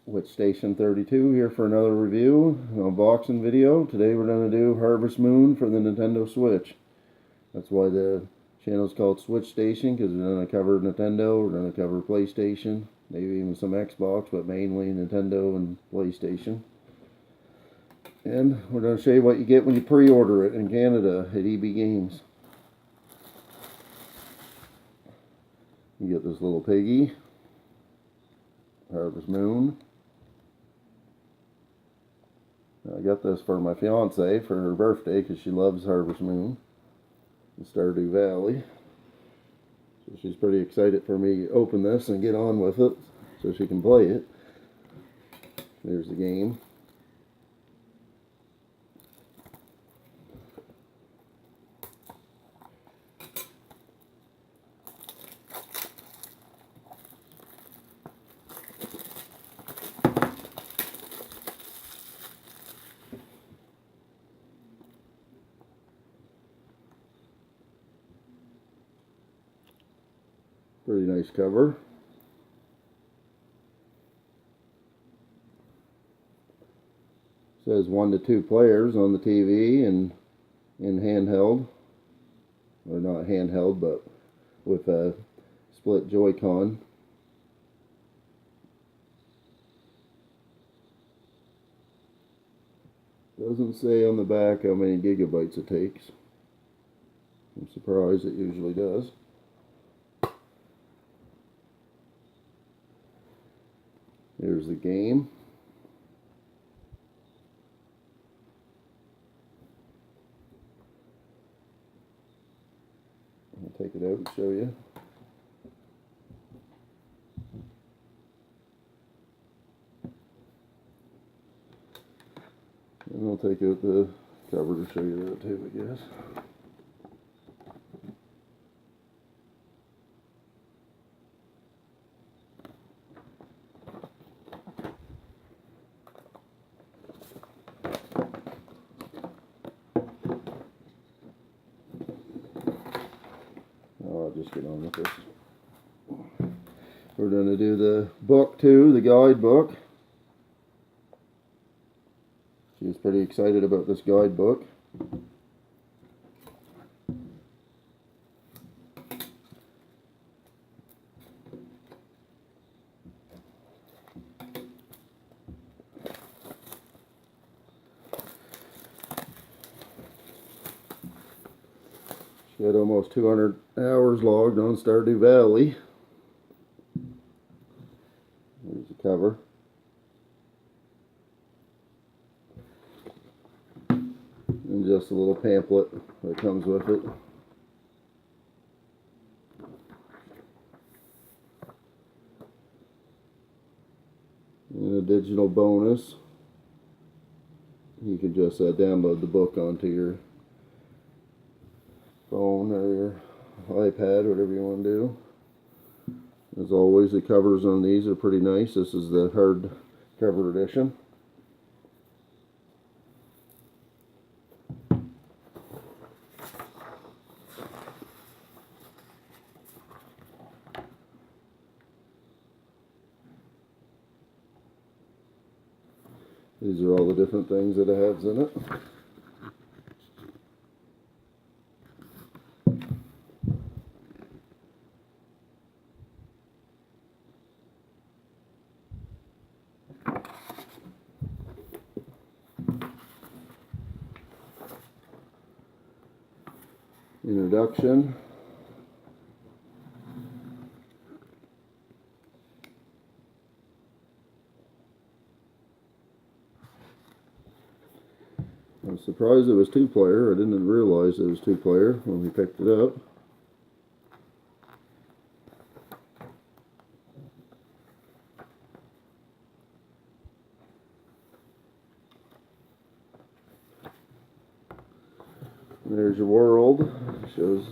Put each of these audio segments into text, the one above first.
With Station 32 here for another review, an unboxing video. Today we're going to do Harvest Moon for the Nintendo Switch. That's why the channel's called Switch Station, because we're going to cover Nintendo, we're going to cover PlayStation, maybe even some Xbox, but mainly Nintendo and PlayStation. And we're going to show you what you get when you pre-order it in Canada at EB Games. You get this little piggy, Harvest Moon. I got this for my fiance for her birthday because she loves Harvest Moon in Stardew Valley. So she's pretty excited for me to open this and get on with it so she can play it. There's the game. Pretty nice cover. Says 1 to 2 players on the TV and in handheld, or not handheld, but with a split Joy-Con. Doesn't say on the back how many gigabytes it takes. I'm surprised, it usually does. Here's the game. I'll take it out and show you. And I'll take out the cover to show you that too, I guess. I'll just get on with this. We're going to do the book too, the guidebook. She was pretty excited about this guidebook. She had almost 200 hours logged on Stardew Valley. There's the cover. And just a little pamphlet that comes with it. And a digital bonus. You can just download the book onto your phone or your iPad, whatever you want to do. As always, the covers on these are pretty nice. This is the hardcover edition. These are all the different things that it has in it. Introduction. I was surprised it was 2-player. I didn't realize it was 2-player when we picked it up. There's your world. It shows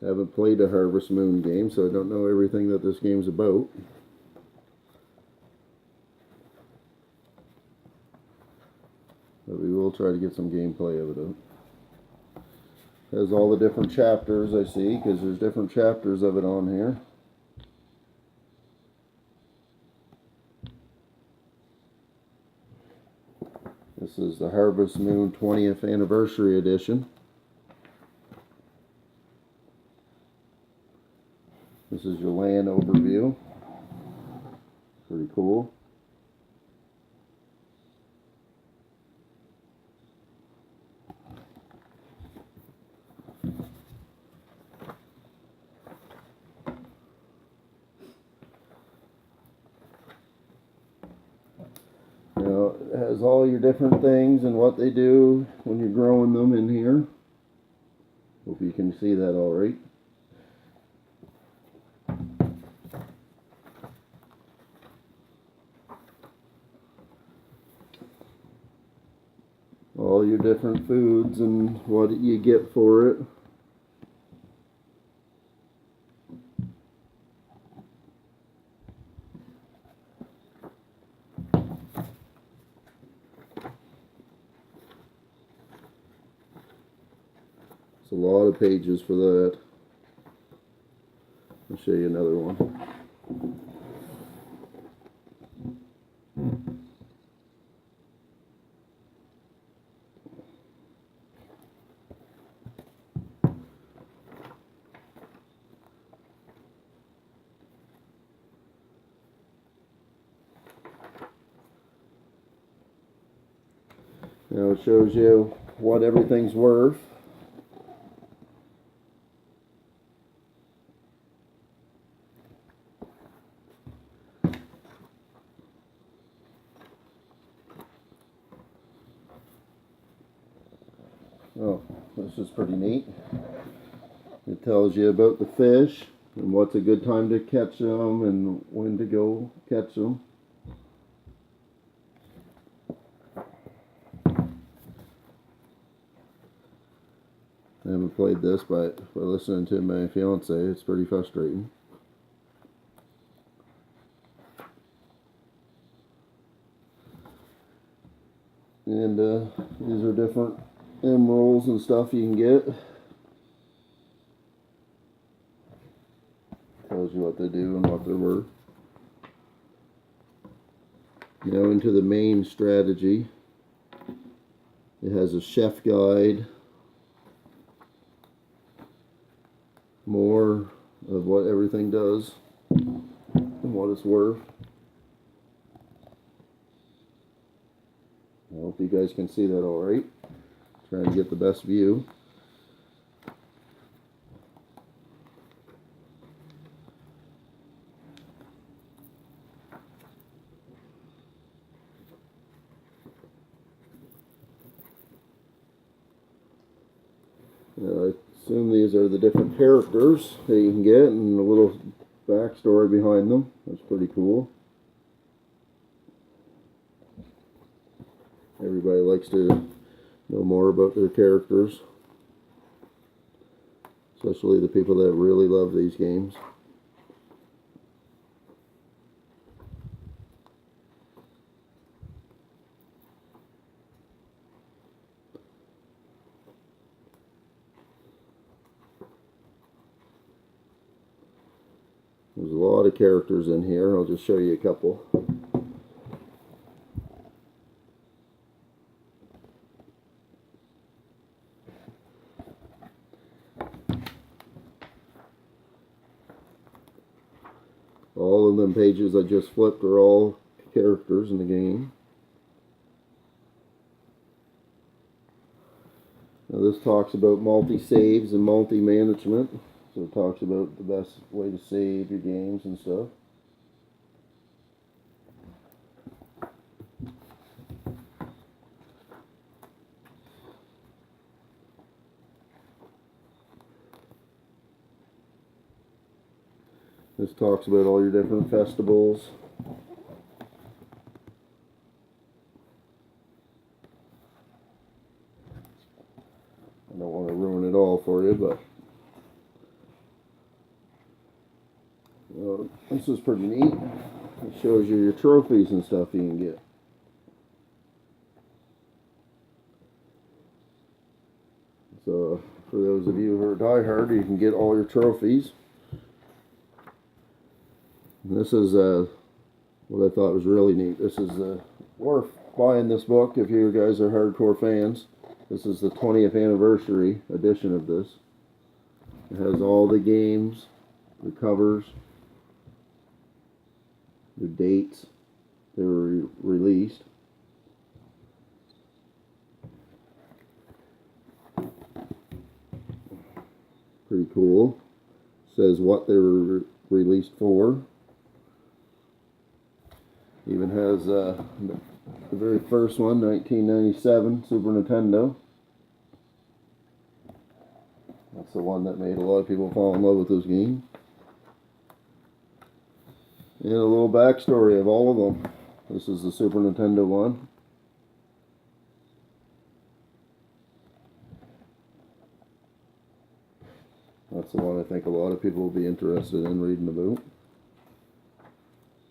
haven't played a Harvest Moon game, so I don't know everything that this game's about. but we will try to get some gameplay of it. Has all the different chapters I see, because there's different chapters of it on here. This is the Harvest Moon 20th Anniversary Edition. This is your land overview. Pretty cool. It has all your different things and what they do when you're growing them in here. Hope you can see that all right. All your different foods and what you get for it. It's a lot of pages for that. I'll show you another one. Now it shows you what everything's worth. Oh, this is pretty neat. It tells you about the fish and what's a good time to catch them and when to go catch them. I haven't played this, but by listening to my fiance, it's pretty frustrating. And these are different emeralds and stuff you can get. Tells you what they do and what they're worth. Now into the main strategy. It has a chef guide. More of what everything does and what it's worth. I hope you guys can see that all right. Trying to get the best view. I assume these are the different characters that you can get and a little backstory behind them. That's pretty cool. Everybody likes to know more about their characters, especially the people that really love these games. There's a lot of characters in here. I'll just show you a couple. All of them pages I just flipped are all characters in the game. Now this talks about multi-saves and multi-management. So it talks about the best way to save your games and stuff. This talks about all your different festivals. I don't want to ruin it all for you, but this is pretty neat. It shows you your trophies and stuff you can get. So for those of you who are diehard, you can get all your trophies. And this is what I thought was really neat. This is worth buying this book if you guys are hardcore fans. This is the 20th anniversary edition of this. It has all the games, the covers, the dates they were released. Pretty cool. Says what they were released for. Even has the very first one, 1997, Super Nintendo. That's the one that made a lot of people fall in love with this game. And a little backstory of all of them. This is the Super Nintendo one. That's the one I think a lot of people will be interested in reading about.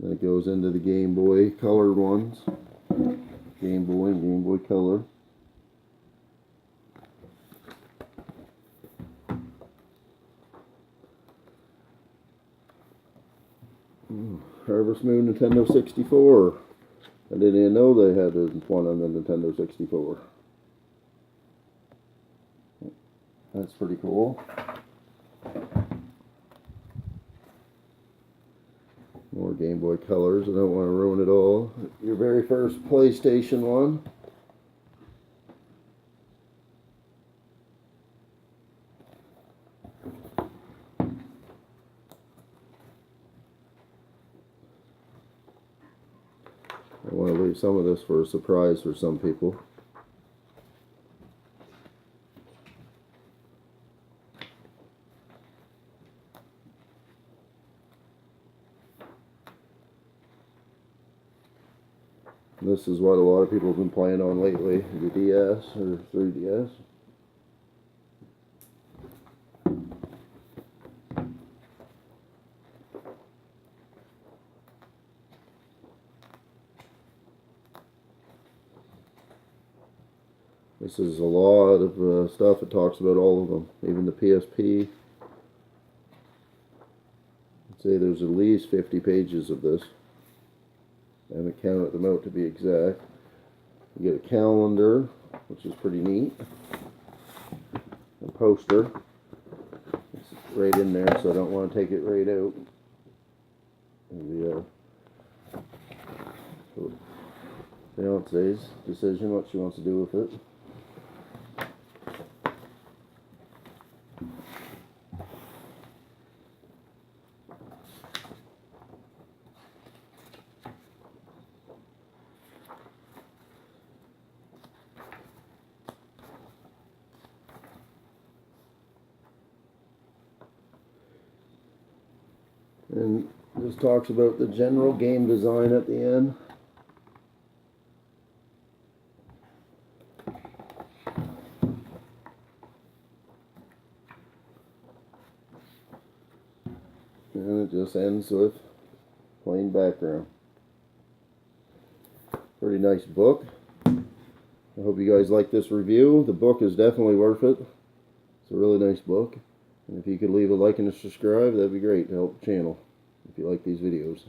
Then it goes into the Game Boy Color ones. Game Boy and Game Boy Color. Harvest Moon Nintendo 64. I didn't even know they had one on the Nintendo 64. That's pretty cool. More Game Boy Colors. I don't want to ruin it all. Your very first PlayStation one. I want to leave some of this for a surprise for some people. This is what a lot of people have been playing on lately, the DS or 3DS. This is a lot of stuff. It talks about all of them, even the PSP. I'd say there's at least 50 pages of this. I haven't counted them out to be exact. You get a calendar, which is pretty neat. A poster. It's right in there, so I don't want to take it right out. The fiance's decision, what she wants to do with it. And this talks about the general game design at the end. And it just ends with plain background. Pretty nice book. I hope you guys like this review. The book is definitely worth it. It's a really nice book. And if you could leave a like and a subscribe, that'd be great to help the channel if you like these videos.